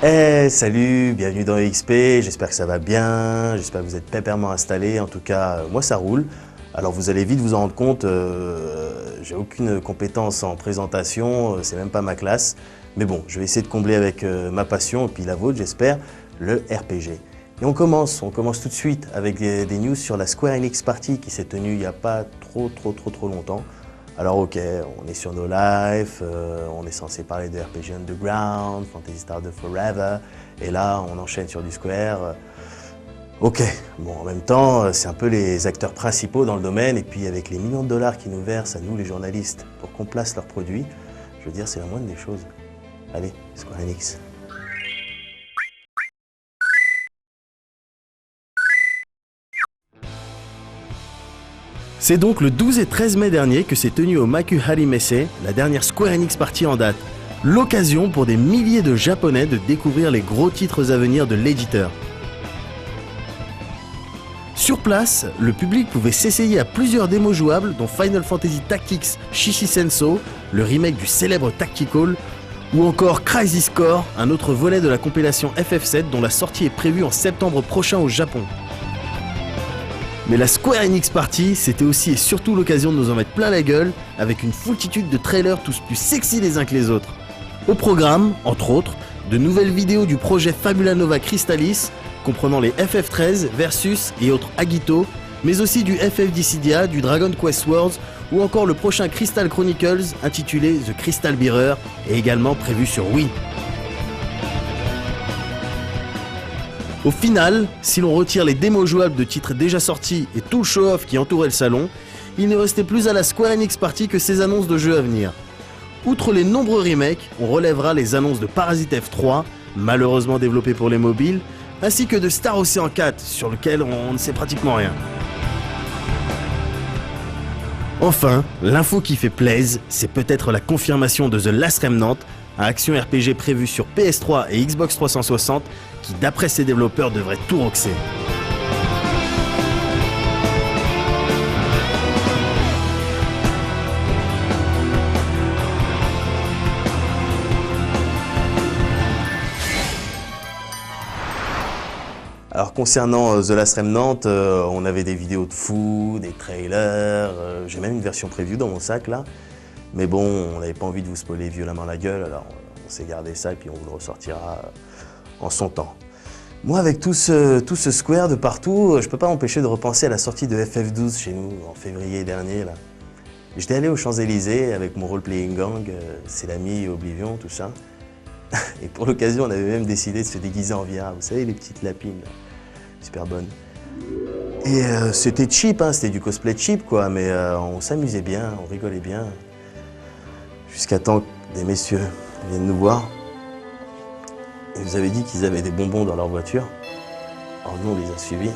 Salut, bienvenue dans XP, j'espère que ça va bien, j'espère que vous êtes pépèrement installés, en tout cas moi ça roule. Alors vous allez vite vous en rendre compte, j'ai aucune compétence en présentation, c'est même pas ma classe. Mais bon, je vais essayer de combler avec ma passion et puis la vôtre j'espère, le RPG. Et on commence tout de suite avec des news sur la Square Enix Party qui s'est tenue il n'y a pas trop longtemps. Alors ok, on est sur No Life, on est censé parler de RPG Underground, Phantasy Star de Forever, et là on enchaîne sur du Square. Ok, bon en même temps c'est un peu les acteurs principaux dans le domaine, et puis avec les millions de dollars qu'ils nous versent à nous les journalistes pour qu'on place leurs produits, je veux dire c'est la moindre des choses. Allez, Square Enix. C'est donc le 12 et 13 mai dernier que s'est tenue au Makuhari Messe, la dernière Square Enix Party en date. L'occasion pour des milliers de Japonais de découvrir les gros titres à venir de l'éditeur. Sur place, le public pouvait s'essayer à plusieurs démos jouables dont Final Fantasy Tactics Shishi-Senso, le remake du célèbre Tactical, ou encore Crisis Core, un autre volet de la compilation FF7 dont la sortie est prévue en septembre prochain au Japon. Mais la Square Enix Party, c'était aussi et surtout l'occasion de nous en mettre plein la gueule avec une foultitude de trailers tous plus sexy les uns que les autres. Au programme, entre autres, de nouvelles vidéos du projet Fabula Nova Crystallis, comprenant les FF13, Versus et autres Agito, mais aussi du FF Dissidia, du Dragon Quest Worlds ou encore le prochain Crystal Chronicles intitulé The Crystal Bearer et également prévu sur Wii. Au final, si l'on retire les démos jouables de titres déjà sortis et tout le show-off qui entourait le salon, il ne restait plus à la Square Enix Party que ces annonces de jeux à venir. Outre les nombreux remakes, on relèvera les annonces de Parasite F3, malheureusement développé pour les mobiles, ainsi que de Star Ocean 4, sur lequel on ne sait pratiquement rien. Enfin, l'info qui fait plaise, c'est peut-être la confirmation de The Last Remnant, un action RPG prévu sur PS3 et Xbox 360, qui d'après ses développeurs devrait tout roxer. Alors concernant The Last Remnant, on avait des vidéos de fou, des trailers, j'ai même une version preview dans mon sac là. Mais bon, on n'avait pas envie de vous spoiler violemment la gueule, alors on s'est gardé ça et puis on vous le ressortira en son temps. Moi, avec tout ce Square de partout, je peux pas m'empêcher de repenser à la sortie de FF12 chez nous en février dernier. Là. J'étais allé aux Champs-Élysées avec mon role-playing gang, c'est l'ami Oblivion, tout ça. Et pour l'occasion, on avait même décidé de se déguiser en VR, vous savez, les petites lapines, là. Super bonnes. Et c'était cheap, hein, c'était du cosplay cheap, quoi, mais on s'amusait bien, on rigolait bien. Jusqu'à temps que des messieurs viennent nous voir. Ils nous avaient dit qu'ils avaient des bonbons dans leur voiture. Alors nous, on les a suivis.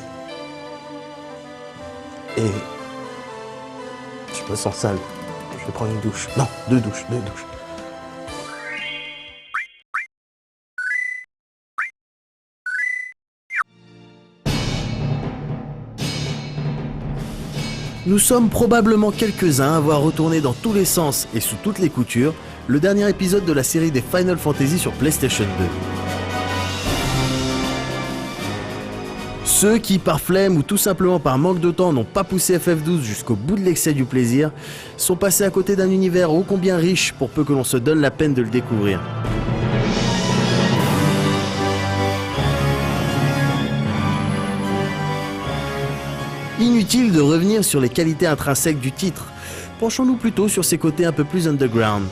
Et je me sens sale. Je vais prendre une douche. Non, deux douches. Nous sommes probablement quelques-uns à avoir retourné dans tous les sens et sous toutes les coutures le dernier épisode de la série des Final Fantasy sur PlayStation 2. Ceux qui, par flemme ou tout simplement par manque de temps, n'ont pas poussé FF12 jusqu'au bout de l'excès du plaisir, sont passés à côté d'un univers ô combien riche pour peu que l'on se donne la peine de le découvrir. Inutile de revenir sur les qualités intrinsèques du titre, penchons-nous plutôt sur ses côtés un peu plus underground,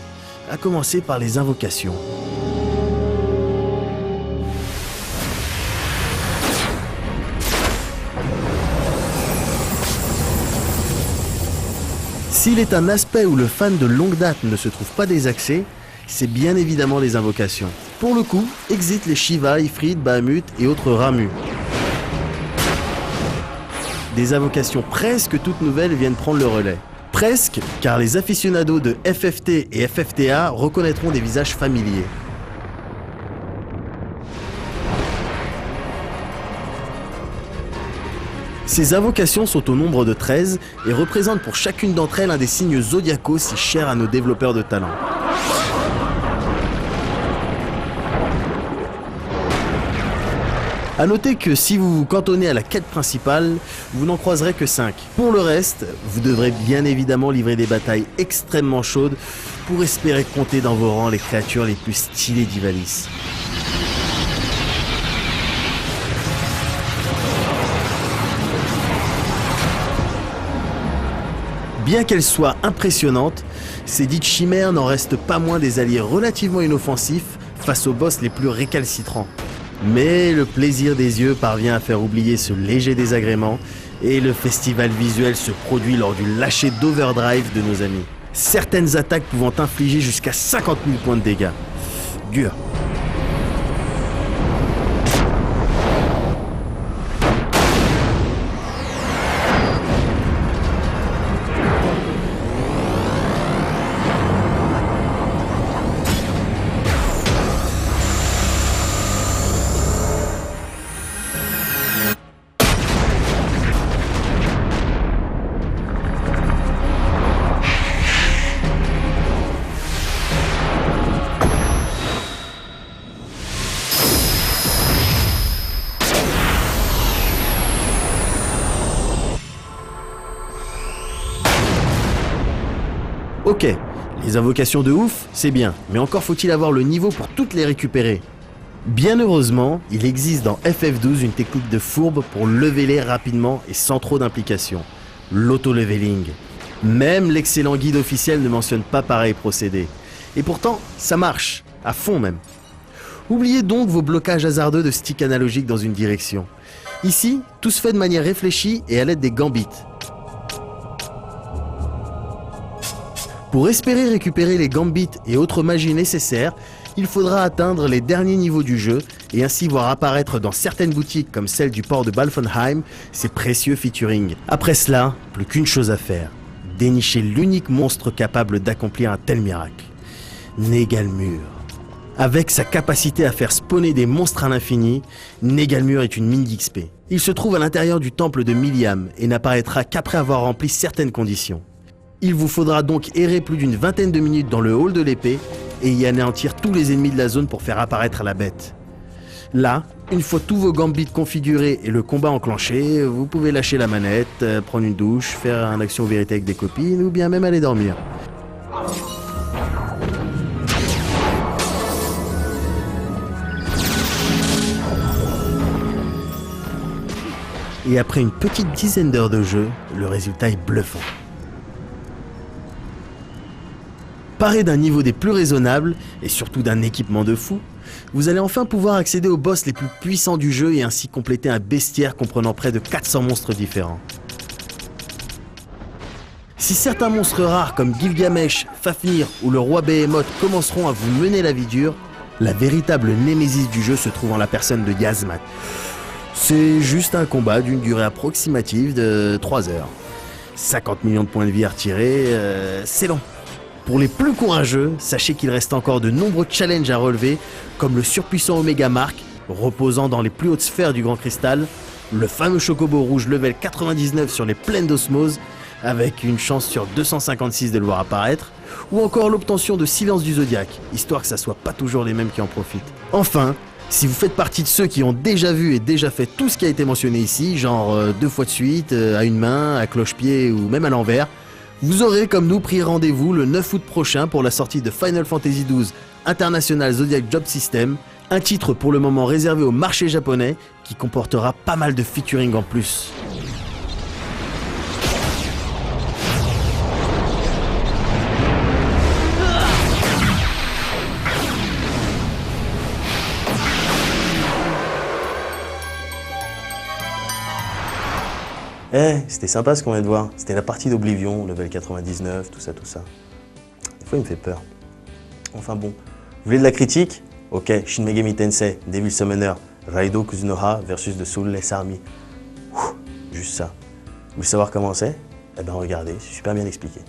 à commencer par les invocations. S'il est un aspect où le fan de longue date ne se trouve pas désaxé, c'est bien évidemment les invocations. Pour le coup, exit les Shiva, Ifrit, Bahamut et autres Ramu. Des invocations presque toutes nouvelles viennent prendre le relais. Presque, car les aficionados de FFT et FFTA reconnaîtront des visages familiers. Ces invocations sont au nombre de 13 et représentent pour chacune d'entre elles un des signes zodiacaux si chers à nos développeurs de talent. A noter que si vous vous cantonnez à la quête principale, vous n'en croiserez que 5. Pour le reste, vous devrez bien évidemment livrer des batailles extrêmement chaudes pour espérer compter dans vos rangs les créatures les plus stylées d'Ivalice. Bien qu'elles soient impressionnantes, ces dites chimères n'en restent pas moins des alliés relativement inoffensifs face aux boss les plus récalcitrants. Mais le plaisir des yeux parvient à faire oublier ce léger désagrément et le festival visuel se produit lors du lâcher d'overdrive de nos amis. Certaines attaques pouvant infliger jusqu'à 50 000 points de dégâts. Dur. Ok, les invocations de ouf, c'est bien, mais encore faut-il avoir le niveau pour toutes les récupérer. Bien heureusement, il existe dans FF12 une technique de fourbe pour leveler rapidement et sans trop d'implication. L'auto-leveling. Même l'excellent guide officiel ne mentionne pas pareil procédé. Et pourtant, ça marche, à fond même. Oubliez donc vos blocages hasardeux de stick analogique dans une direction. Ici, tout se fait de manière réfléchie et à l'aide des gambits. Pour espérer récupérer les gambits et autres magies nécessaires, il faudra atteindre les derniers niveaux du jeu et ainsi voir apparaître dans certaines boutiques comme celle du port de Balfonheim ces précieux featuring. Après cela, plus qu'une chose à faire, dénicher l'unique monstre capable d'accomplir un tel miracle. Négalmur. Avec sa capacité à faire spawner des monstres à l'infini, Négalmur est une mine d'XP. Il se trouve à l'intérieur du temple de Miliam et n'apparaîtra qu'après avoir rempli certaines conditions. Il vous faudra donc errer plus d'une vingtaine de minutes dans le hall de l'épée et y anéantir tous les ennemis de la zone pour faire apparaître la bête. Là, une fois tous vos gambits configurés et le combat enclenché, vous pouvez lâcher la manette, prendre une douche, faire un action vérité avec des copines ou bien même aller dormir. Et après une petite dizaine d'heures de jeu, le résultat est bluffant. Paré d'un niveau des plus raisonnables, et surtout d'un équipement de fou, vous allez enfin pouvoir accéder aux boss les plus puissants du jeu et ainsi compléter un bestiaire comprenant près de 400 monstres différents. Si certains monstres rares comme Gilgamesh, Fafnir ou le roi Behemoth commenceront à vous mener la vie dure, la véritable némésis du jeu se trouve en la personne de Yazmat. C'est juste un combat d'une durée approximative de 3 heures. 50 millions de points de vie à retirer, c'est long. Pour les plus courageux, sachez qu'il reste encore de nombreux challenges à relever, comme le surpuissant Omega Mark, reposant dans les plus hautes sphères du Grand Cristal, le fameux Chocobo rouge level 99 sur les plaines d'osmose, avec une chance sur 256 de le voir apparaître, ou encore l'obtention de Silence du Zodiaque, histoire que ça soit pas toujours les mêmes qui en profitent. Enfin, si vous faites partie de ceux qui ont déjà vu et déjà fait tout ce qui a été mentionné ici, genre 2 fois de suite, à une main, à cloche-pied ou même à l'envers, vous aurez comme nous pris rendez-vous le 9 août prochain pour la sortie de Final Fantasy XII International Zodiac Job System, un titre pour le moment réservé au marché japonais qui comportera pas mal de featuring en plus. C'était sympa ce qu'on vient de voir. C'était la partie d'Oblivion, level 99, tout ça, tout ça. Des fois, il me fait peur. Enfin bon. Vous voulez de la critique? Ok, Shin Megami Tensei, Devil Summoner, Raido Kuzunoha versus The Soulless Army. Juste ça. Vous voulez savoir comment c'est? Eh ben regardez, c'est super bien expliqué.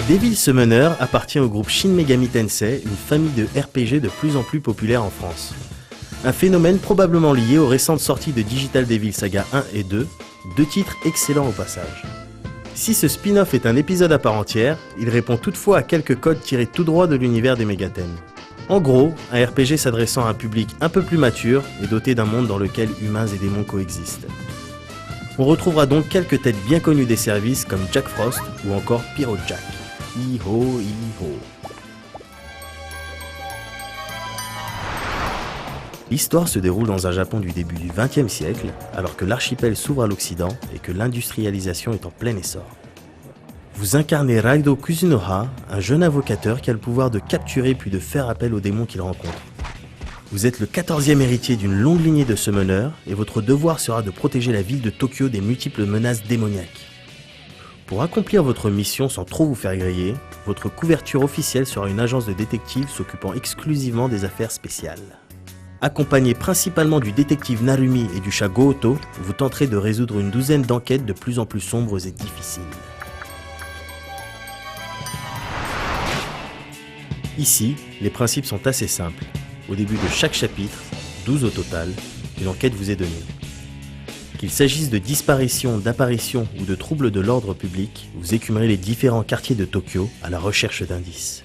Devil Summoner appartient au groupe Shin Megami Tensei, une famille de RPG de plus en plus populaire en France. Un phénomène probablement lié aux récentes sorties de Digital Devil Saga 1 et 2, deux titres excellents au passage. Si ce spin-off est un épisode à part entière, il répond toutefois à quelques codes tirés tout droit de l'univers des Megaten. En gros, un RPG s'adressant à un public un peu plus mature et doté d'un monde dans lequel humains et démons coexistent. On retrouvera donc quelques têtes bien connues des services comme Jack Frost ou encore Pyro Jack. Hi-ho, hi-ho. L'histoire se déroule dans un Japon du début du XXe siècle, alors que l'archipel s'ouvre à l'Occident et que l'industrialisation est en plein essor. Vous incarnez Raido Kuzunoha, un jeune invocateur qui a le pouvoir de capturer puis de faire appel aux démons qu'il rencontre. Vous êtes le 14e héritier d'une longue lignée de summoners et votre devoir sera de protéger la ville de Tokyo des multiples menaces démoniaques. Pour accomplir votre mission sans trop vous faire griller, votre couverture officielle sera une agence de détectives s'occupant exclusivement des affaires spéciales. Accompagné principalement du détective Narumi et du chat Goto, vous tenterez de résoudre une douzaine d'enquêtes de plus en plus sombres et difficiles. Ici, les principes sont assez simples. Au début de chaque chapitre, 12 au total, une enquête vous est donnée. Qu'il s'agisse de disparitions, d'apparitions ou de troubles de l'ordre public, vous écumerez les différents quartiers de Tokyo à la recherche d'indices.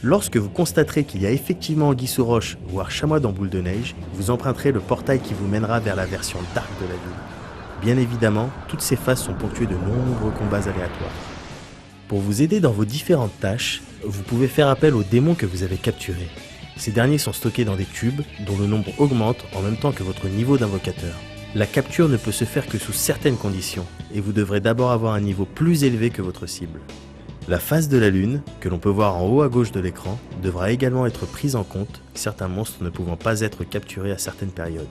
Lorsque vous constaterez qu'il y a effectivement anguille sous roche, voire chamois dans boule de neige, vous emprunterez le portail qui vous mènera vers la version dark de la ville. Bien évidemment, toutes ces phases sont ponctuées de nombreux combats aléatoires. Pour vous aider dans vos différentes tâches, vous pouvez faire appel aux démons que vous avez capturés. Ces derniers sont stockés dans des cubes, dont le nombre augmente en même temps que votre niveau d'invocateur. La capture ne peut se faire que sous certaines conditions, et vous devrez d'abord avoir un niveau plus élevé que votre cible. La phase de la lune, que l'on peut voir en haut à gauche de l'écran, devra également être prise en compte, certains monstres ne pouvant pas être capturés à certaines périodes.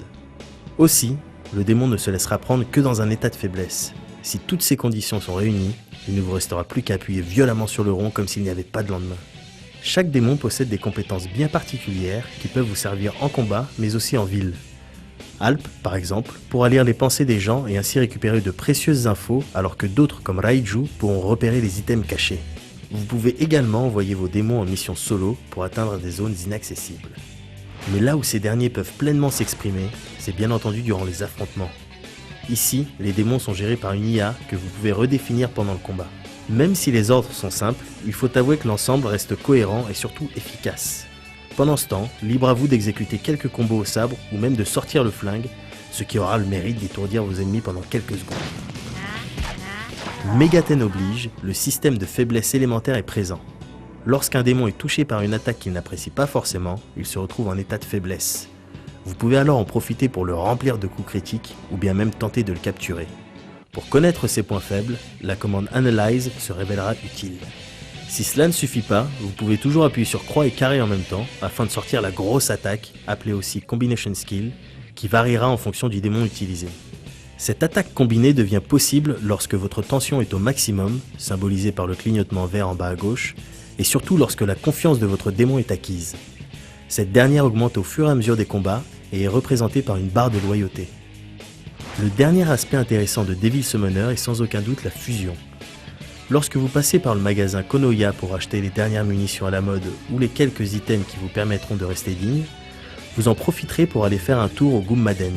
Aussi, le démon ne se laissera prendre que dans un état de faiblesse. Si toutes ces conditions sont réunies, il ne vous restera plus qu'à appuyer violemment sur le rond comme s'il n'y avait pas de lendemain. Chaque démon possède des compétences bien particulières qui peuvent vous servir en combat mais aussi en ville. Alp, par exemple, pourra lire les pensées des gens et ainsi récupérer de précieuses infos, alors que d'autres comme Raiju pourront repérer les items cachés. Vous pouvez également envoyer vos démons en mission solo pour atteindre des zones inaccessibles. Mais là où ces derniers peuvent pleinement s'exprimer, c'est bien entendu durant les affrontements. Ici, les démons sont gérés par une IA que vous pouvez redéfinir pendant le combat. Même si les ordres sont simples, il faut avouer que l'ensemble reste cohérent et surtout efficace. Pendant ce temps, libre à vous d'exécuter quelques combos au sabre ou même de sortir le flingue, ce qui aura le mérite d'étourdir vos ennemis pendant quelques secondes. Megaten oblige, le système de faiblesse élémentaire est présent. Lorsqu'un démon est touché par une attaque qu'il n'apprécie pas forcément, il se retrouve en état de faiblesse. Vous pouvez alors en profiter pour le remplir de coups critiques ou bien même tenter de le capturer. Pour connaître ses points faibles, la commande Analyze se révélera utile. Si cela ne suffit pas, vous pouvez toujours appuyer sur croix et carré en même temps afin de sortir la grosse attaque, appelée aussi Combination Skill, qui variera en fonction du démon utilisé. Cette attaque combinée devient possible lorsque votre tension est au maximum, symbolisée par le clignotement vert en bas à gauche, et surtout lorsque la confiance de votre démon est acquise. Cette dernière augmente au fur et à mesure des combats et est représentée par une barre de loyauté. Le dernier aspect intéressant de Devil Summoner est sans aucun doute la fusion. Lorsque vous passez par le magasin Konoya pour acheter les dernières munitions à la mode ou les quelques items qui vous permettront de rester digne, vous en profiterez pour aller faire un tour au Gummaden.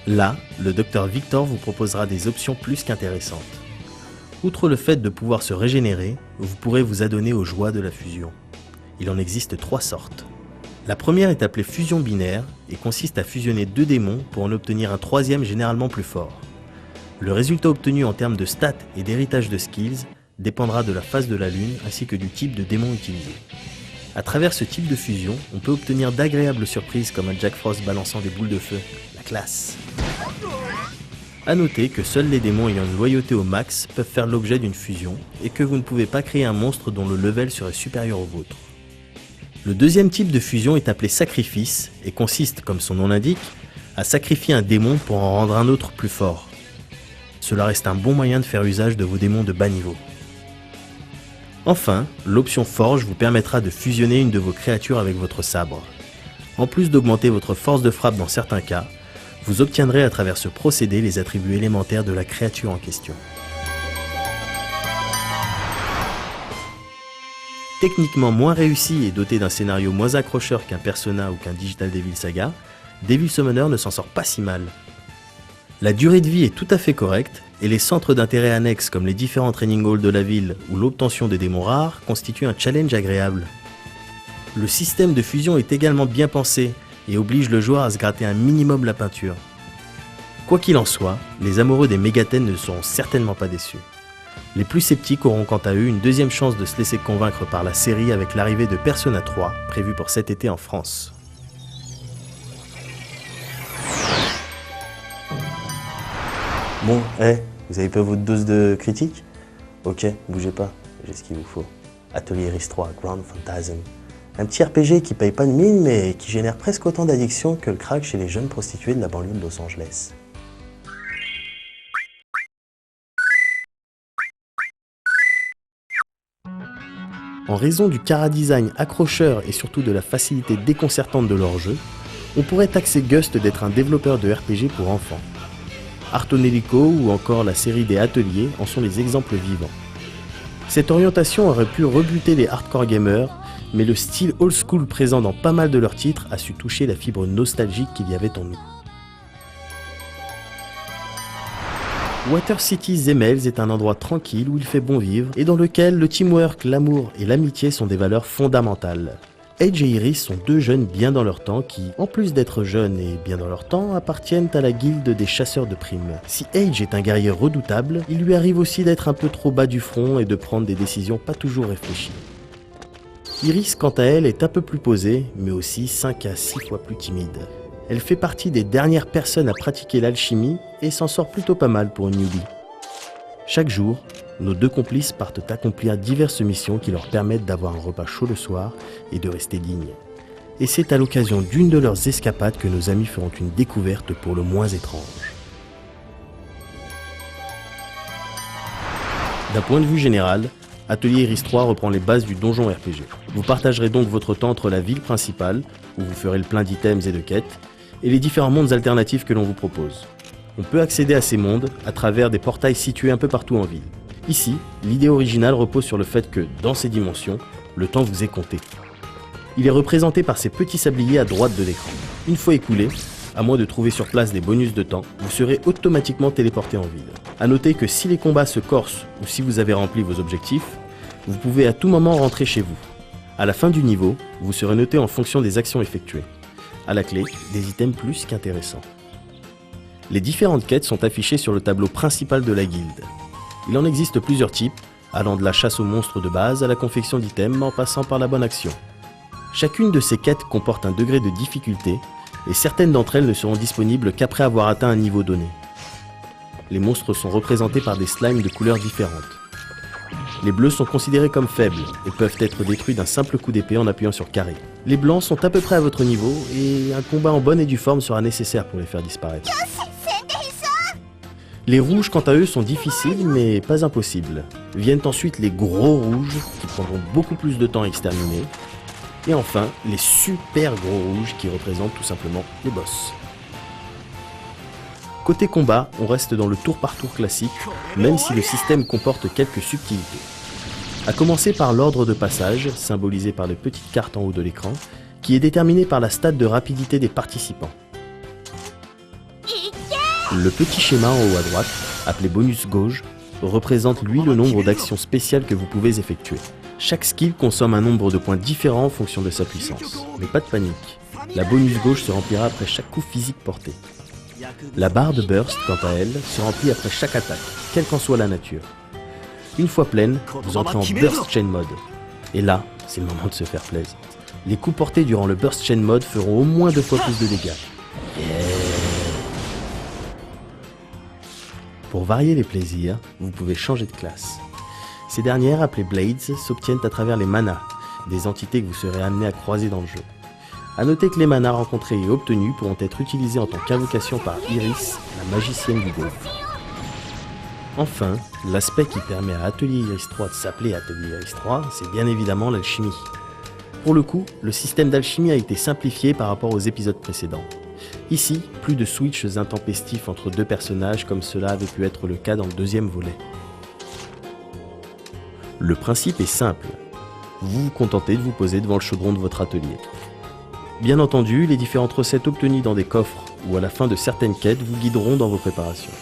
Là, le Dr Victor vous proposera des options plus qu'intéressantes. Outre le fait de pouvoir se régénérer, vous pourrez vous adonner aux joies de la fusion. Il en existe 3 sortes. La première est appelée fusion binaire et consiste à fusionner 2 démons pour en obtenir un troisième généralement plus fort. Le résultat obtenu en termes de stats et d'héritage de skills dépendra de la phase de la lune ainsi que du type de démon utilisé. À travers ce type de fusion, on peut obtenir d'agréables surprises comme un Jack Frost balançant des boules de feu, la classe. A noter que seuls les démons ayant une loyauté au max peuvent faire l'objet d'une fusion et que vous ne pouvez pas créer un monstre dont le level serait supérieur au vôtre. Le deuxième type de fusion est appelé sacrifice et consiste, comme son nom l'indique, à sacrifier un démon pour en rendre un autre plus fort. Cela reste un bon moyen de faire usage de vos démons de bas niveau. Enfin, l'option Forge vous permettra de fusionner une de vos créatures avec votre sabre. En plus d'augmenter votre force de frappe dans certains cas, vous obtiendrez à travers ce procédé les attributs élémentaires de la créature en question. Techniquement moins réussi et doté d'un scénario moins accrocheur qu'un Persona ou qu'un Digital Devil Saga, Devil Summoner ne s'en sort pas si mal. La durée de vie est tout à fait correcte, et les centres d'intérêt annexes comme les différents training halls de la ville ou l'obtention des démons rares constituent un challenge agréable. Le système de fusion est également bien pensé et oblige le joueur à se gratter un minimum la peinture. Quoi qu'il en soit, les amoureux des Megaten ne seront certainement pas déçus. Les plus sceptiques auront quant à eux une deuxième chance de se laisser convaincre par la série avec l'arrivée de Persona 3, prévue pour cet été en France. Bon, vous avez pas votre dose de critique? Ok, bougez pas, j'ai ce qu'il vous faut. Atelier Iris 3, Grand Phantasm. Un petit RPG qui paye pas de mine, mais qui génère presque autant d'addiction que le crack chez les jeunes prostituées de la banlieue de Los Angeles. En raison du chara-design accrocheur et surtout de la facilité déconcertante de leur jeu, on pourrait taxer Gust d'être un développeur de RPG pour enfants. Artonelico ou encore la série des Ateliers en sont les exemples vivants. Cette orientation aurait pu rebuter les hardcore gamers, mais le style old school présent dans pas mal de leurs titres a su toucher la fibre nostalgique qu'il y avait en nous. Water City Zemels est un endroit tranquille où il fait bon vivre et dans lequel le teamwork, l'amour et l'amitié sont des valeurs fondamentales. Age et Iris sont deux jeunes bien dans leur temps qui, en plus d'être jeunes et bien dans leur temps, appartiennent à la guilde des chasseurs de primes. Si Age est un guerrier redoutable, il lui arrive aussi d'être un peu trop bas du front et de prendre des décisions pas toujours réfléchies. Iris, quant à elle, est un peu plus posée, mais aussi 5 à 6 fois plus timide. Elle fait partie des dernières personnes à pratiquer l'alchimie et s'en sort plutôt pas mal pour une newbie. Chaque jour, nos deux complices partent accomplir diverses missions qui leur permettent d'avoir un repas chaud le soir et de rester dignes. Et c'est à l'occasion d'une de leurs escapades que nos amis feront une découverte pour le moins étrange. D'un point de vue général, Atelier Iris 3 reprend les bases du donjon RPG. Vous partagerez donc votre temps entre la ville principale, où vous ferez le plein d'items et de quêtes, et les différents mondes alternatifs que l'on vous propose. On peut accéder à ces mondes à travers des portails situés un peu partout en ville. Ici, l'idée originale repose sur le fait que, dans ces dimensions, le temps vous est compté. Il est représenté par ces petits sabliers à droite de l'écran. Une fois écoulé, à moins de trouver sur place des bonus de temps, vous serez automatiquement téléporté en ville. A noter que si les combats se corsent ou si vous avez rempli vos objectifs, vous pouvez à tout moment rentrer chez vous. À la fin du niveau, vous serez noté en fonction des actions effectuées. À la clé, des items plus qu'intéressants. Les différentes quêtes sont affichées sur le tableau principal de la guilde. Il en existe plusieurs types, allant de la chasse aux monstres de base à la confection d'items en passant par la bonne action. Chacune de ces quêtes comporte un degré de difficulté, et certaines d'entre elles ne seront disponibles qu'après avoir atteint un niveau donné. Les monstres sont représentés par des slimes de couleurs différentes. Les bleus sont considérés comme faibles et peuvent être détruits d'un simple coup d'épée en appuyant sur carré. Les blancs sont à peu près à votre niveau et un combat en bonne et due forme sera nécessaire pour les faire disparaître. Les rouges quant à eux sont difficiles mais pas impossibles. Viennent ensuite les gros rouges qui prendront beaucoup plus de temps à exterminer. Et enfin les super gros rouges qui représentent tout simplement les boss. Côté combat, on reste dans le tour par tour classique, même si le système comporte quelques subtilités. A commencer par l'ordre de passage, symbolisé par les petites cartes en haut de l'écran, qui est déterminé par la stat de rapidité des participants. Le petit schéma en haut à droite, appelé bonus gauche, représente lui le nombre d'actions spéciales que vous pouvez effectuer. Chaque skill consomme un nombre de points différents en fonction de sa puissance. Mais pas de panique, la bonus gauche se remplira après chaque coup physique porté. La barre de burst, quant à elle, se remplit après chaque attaque, quelle qu'en soit la nature. Une fois pleine, vous entrez en burst chain mode. Et là, c'est le moment de se faire plaisir. Les coups portés durant le burst chain mode feront au moins 2 fois plus de dégâts. Yeah. Pour varier les plaisirs, vous pouvez changer de classe. Ces dernières, appelées Blades, s'obtiennent à travers les manas, des entités que vous serez amené à croiser dans le jeu. A noter que les manas rencontrés et obtenus pourront être utilisés en tant qu'invocation par Iris, la magicienne du groupe. Enfin, l'aspect qui permet à Atelier Iris 3 de s'appeler Atelier Iris 3, c'est bien évidemment l'alchimie. Pour le coup, le système d'alchimie a été simplifié par rapport aux épisodes précédents. Ici, plus de switches intempestifs entre deux personnages comme cela avait pu être le cas dans le deuxième volet. Le principe est simple. Vous vous contentez de vous poser devant le chaudron de votre atelier. Bien entendu, les différentes recettes obtenues dans des coffres ou à la fin de certaines quêtes vous guideront dans vos préparations.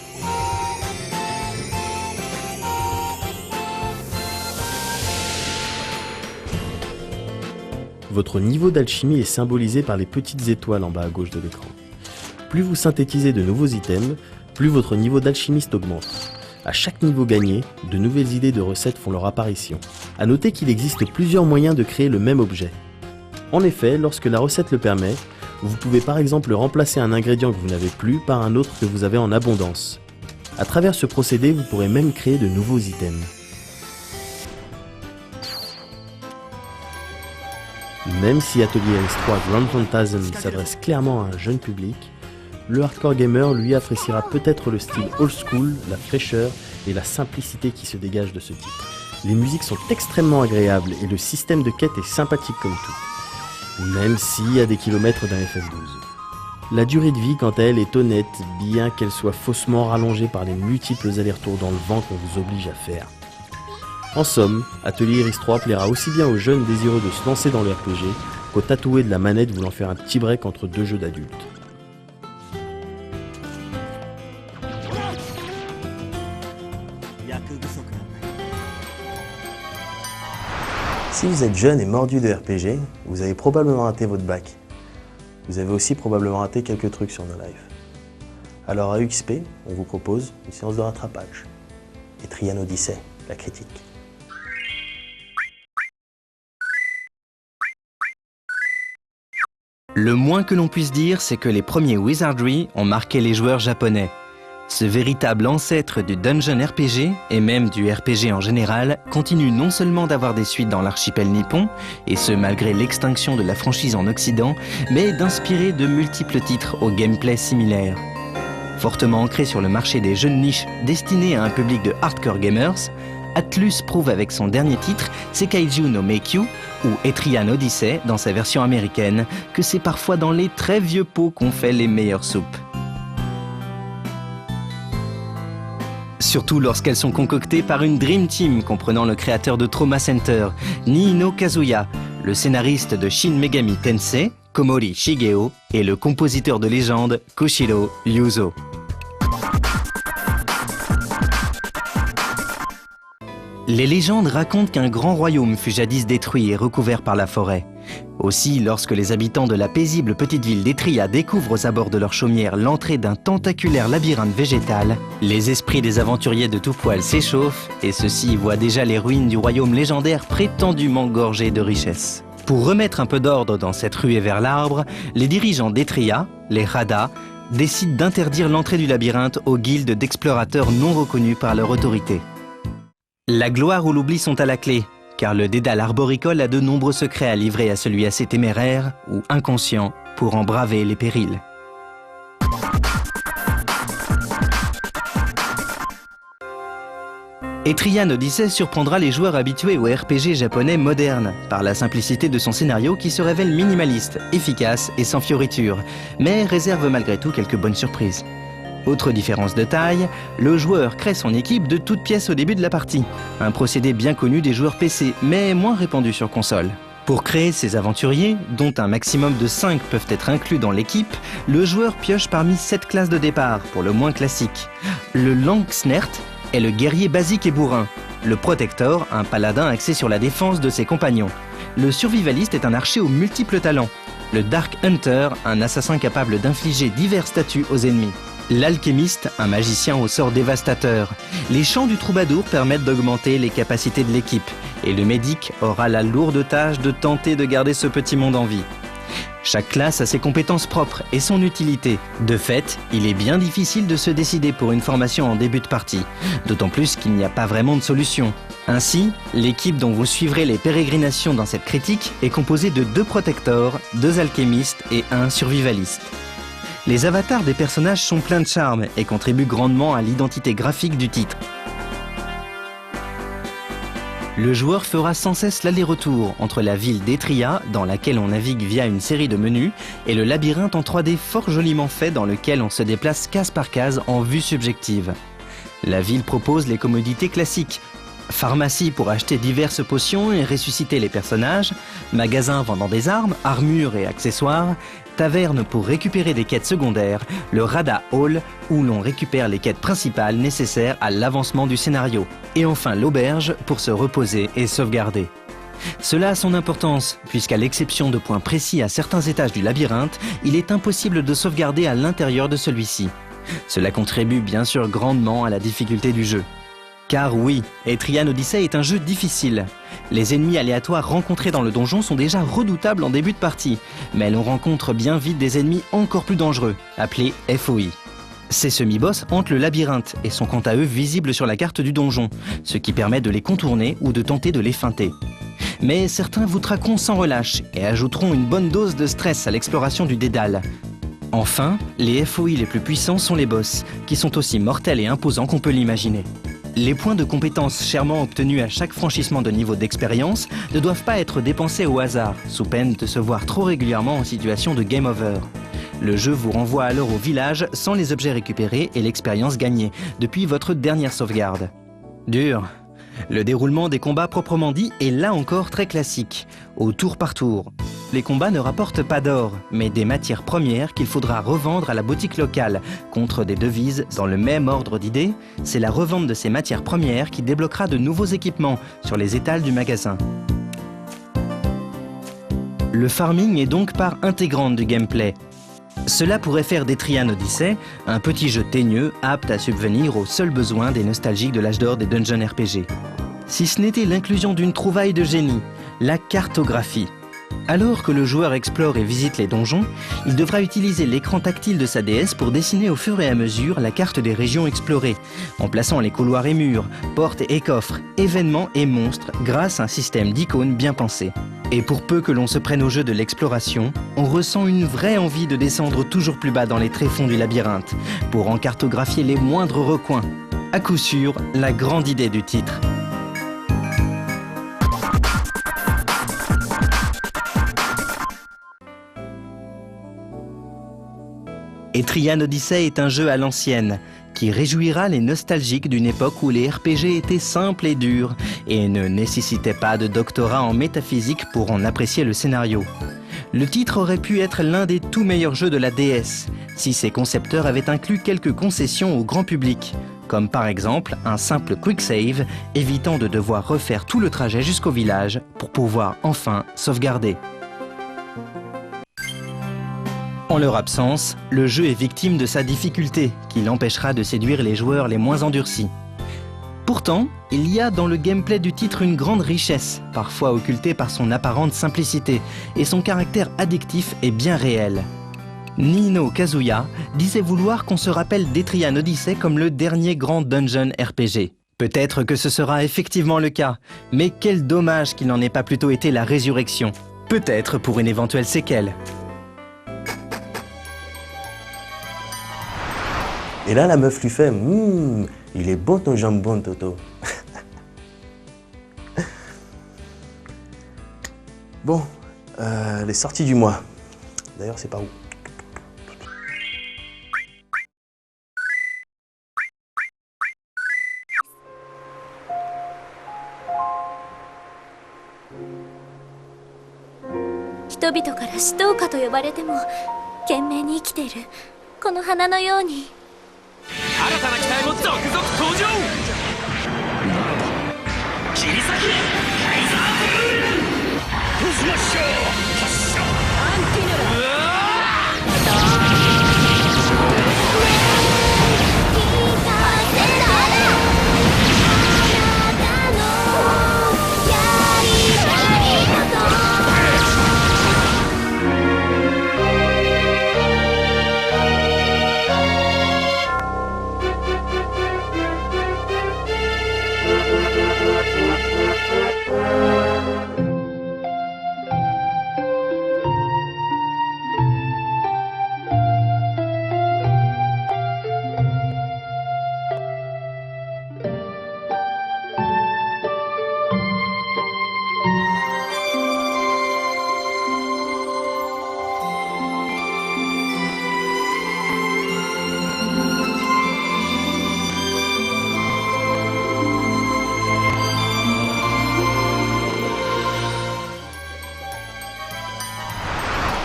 Votre niveau d'alchimie est symbolisé par les petites étoiles en bas à gauche de l'écran. Plus vous synthétisez de nouveaux items, plus votre niveau d'alchimiste augmente. À chaque niveau gagné, de nouvelles idées de recettes font leur apparition. A noter qu'il existe plusieurs moyens de créer le même objet. En effet, lorsque la recette le permet, vous pouvez par exemple remplacer un ingrédient que vous n'avez plus par un autre que vous avez en abondance. À travers ce procédé, vous pourrez même créer de nouveaux items. Même si Atelier RX3 Grand Phantasm s'adresse clairement à un jeune public, le hardcore gamer lui appréciera peut-être le style old school, la fraîcheur et la simplicité qui se dégagent de ce titre. Les musiques sont extrêmement agréables et le système de quête est sympathique comme tout, même si à des kilomètres d'un FF12. La durée de vie quant à elle est honnête, bien qu'elle soit faussement rallongée par les multiples allers-retours dans le vent qu'on vous oblige à faire. En somme, Atelier RX3 plaira aussi bien aux jeunes désireux de se lancer dans le RPG qu'aux tatoués de la manette voulant faire un petit break entre deux jeux d'adultes. Si vous êtes jeune et mordu de RPG, vous avez probablement raté votre bac. Vous avez aussi probablement raté quelques trucs sur No Life. Alors à UXP, on vous propose une séance de rattrapage. Etrian Odyssey, la critique. Le moins que l'on puisse dire, c'est que les premiers Wizardry ont marqué les joueurs japonais. Ce véritable ancêtre du dungeon RPG, et même du RPG en général, continue non seulement d'avoir des suites dans l'archipel nippon, et ce malgré l'extinction de la franchise en Occident, mais d'inspirer de multiples titres au gameplay similaire. Fortement ancré sur le marché des jeunes niches destinés à un public de hardcore gamers, Atlus prouve avec son dernier titre, Seikaiju no Meikyu, ou Etrian Odyssey dans sa version américaine, que c'est parfois dans les très vieux pots qu'on fait les meilleures soupes. Surtout lorsqu'elles sont concoctées par une Dream Team comprenant le créateur de Trauma Center, Niino Kazuya, le scénariste de Shin Megami Tensei, Komori Shigeo, et le compositeur de légende, Koshiro Yuzo. Les légendes racontent qu'un grand royaume fut jadis détruit et recouvert par la forêt. Aussi, lorsque les habitants de la paisible petite ville d'Etria découvrent aux abords de leur chaumière l'entrée d'un tentaculaire labyrinthe végétal, les esprits des aventuriers de tout poil s'échauffent et ceux-ci voient déjà les ruines du royaume légendaire prétendument gorgé de richesses. Pour remettre un peu d'ordre dans cette ruée vers l'arbre, les dirigeants d'Etria, les Hada, décident d'interdire l'entrée du labyrinthe aux guildes d'explorateurs non reconnus par leur autorité. La gloire ou l'oubli sont à la clé, car le dédale arboricole a de nombreux secrets à livrer à celui assez téméraire ou inconscient pour en braver les périls. Etrian Odyssey surprendra les joueurs habitués au RPG japonais moderne par la simplicité de son scénario qui se révèle minimaliste, efficace et sans fioritures, mais réserve malgré tout quelques bonnes surprises. Autre différence de taille, le joueur crée son équipe de toutes pièces au début de la partie, un procédé bien connu des joueurs PC, mais moins répandu sur console. Pour créer ses aventuriers, dont un maximum de 5 peuvent être inclus dans l'équipe, le joueur pioche parmi 7 classes de départ, pour le moins classique. Le Langsnert est le guerrier basique et bourrin, le Protector, un paladin axé sur la défense de ses compagnons. Le Survivaliste est un archer aux multiples talents, le Dark Hunter, un assassin capable d'infliger divers statuts aux ennemis. L'alchimiste, un magicien au sort dévastateur. Les chants du troubadour permettent d'augmenter les capacités de l'équipe. Et le médic aura la lourde tâche de tenter de garder ce petit monde en vie. Chaque classe a ses compétences propres et son utilité. De fait, il est bien difficile de se décider pour une formation en début de partie. D'autant plus qu'il n'y a pas vraiment de solution. Ainsi, l'équipe dont vous suivrez les pérégrinations dans cette critique est composée de 2 protectors, 2 alchimistes et 1 survivaliste. Les avatars des personnages sont pleins de charme et contribuent grandement à l'identité graphique du titre. Le joueur fera sans cesse l'aller-retour entre la ville d'Etria, dans laquelle on navigue via une série de menus, et le labyrinthe en 3D fort joliment fait dans lequel on se déplace case par case en vue subjective. La ville propose les commodités classiques, Pharmacie pour acheter diverses potions et ressusciter les personnages, magasin vendant des armes, armures et accessoires, taverne pour récupérer des quêtes secondaires, le Rada Hall où l'on récupère les quêtes principales nécessaires à l'avancement du scénario, et enfin l'auberge pour se reposer et sauvegarder. Cela a son importance, puisqu'à l'exception de points précis à certains étages du labyrinthe, il est impossible de sauvegarder à l'intérieur de celui-ci. Cela contribue bien sûr grandement à la difficulté du jeu. Car oui, Etrian Odyssey est un jeu difficile. Les ennemis aléatoires rencontrés dans le donjon sont déjà redoutables en début de partie, mais l'on rencontre bien vite des ennemis encore plus dangereux, appelés FOI. Ces semi-boss hantent le labyrinthe et sont quant à eux visibles sur la carte du donjon, ce qui permet de les contourner ou de tenter de les feinter. Mais certains vous traqueront sans relâche et ajouteront une bonne dose de stress à l'exploration du dédale. Enfin, les FOI les plus puissants sont les boss, qui sont aussi mortels et imposants qu'on peut l'imaginer. Les points de compétence chèrement obtenus à chaque franchissement de niveau d'expérience ne doivent pas être dépensés au hasard, sous peine de se voir trop régulièrement en situation de game over. Le jeu vous renvoie alors au village sans les objets récupérés et l'expérience gagnée, depuis votre dernière sauvegarde. Dur. Le déroulement des combats proprement dit est là encore très classique, au tour par tour. Les combats ne rapportent pas d'or, mais des matières premières qu'il faudra revendre à la boutique locale, contre des devises dans le même ordre d'idées. C'est la revente de ces matières premières qui débloquera de nouveaux équipements sur les étals du magasin. Le farming est donc part intégrante du gameplay. Cela pourrait faire d'Etrian Odyssey un petit jeu teigneux apte à subvenir aux seuls besoins des nostalgiques de l'âge d'or des dungeons RPG. Si ce n'était l'inclusion d'une trouvaille de génie, la cartographie. Alors que le joueur explore et visite les donjons, il devra utiliser l'écran tactile de sa DS pour dessiner au fur et à mesure la carte des régions explorées, en plaçant les couloirs et murs, portes et coffres, événements et monstres grâce à un système d'icônes bien pensé. Et pour peu que l'on se prenne au jeu de l'exploration, on ressent une vraie envie de descendre toujours plus bas dans les tréfonds du labyrinthe, pour en cartographier les moindres recoins. À coup sûr, la grande idée du titre. Etrian Odyssey est un jeu à l'ancienne, qui réjouira les nostalgiques d'une époque où les RPG étaient simples et durs, et ne nécessitaient pas de doctorat en métaphysique pour en apprécier le scénario. Le titre aurait pu être l'un des tout meilleurs jeux de la DS, si ses concepteurs avaient inclus quelques concessions au grand public, comme par exemple un simple quick save, évitant de devoir refaire tout le trajet jusqu'au village pour pouvoir enfin sauvegarder. En leur absence, le jeu est victime de sa difficulté, qui l'empêchera de séduire les joueurs les moins endurcis. Pourtant, il y a dans le gameplay du titre une grande richesse, parfois occultée par son apparente simplicité, et son caractère addictif est bien réel. Nino Kazuya disait vouloir qu'on se rappelle d'Etrian Odyssey comme le dernier grand dungeon RPG. Peut-être que ce sera effectivement le cas, mais quel dommage qu'il n'en ait pas plutôt été la résurrection. Peut-être pour une éventuelle séquelle. Et là, la meuf lui fait « il est bon ton jambon, Toto ». Bon, les sorties du mois. D'ailleurs, c'est par où?人々から死闘家と呼ばれても懸命に生きているこの花のように新たな機体も続々登場ならば切り裂けカイザーブルースマッシュ発射アンティヌラ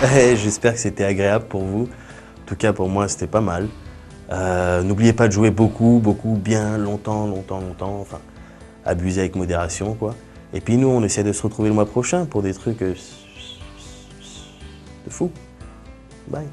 Et j'espère que c'était agréable pour vous. En tout cas, pour moi, c'était pas mal. N'oubliez pas de jouer beaucoup, bien, longtemps. Enfin, abuser avec modération, quoi. Et puis nous, on essaie de se retrouver le mois prochain pour des trucs de fou. Bye.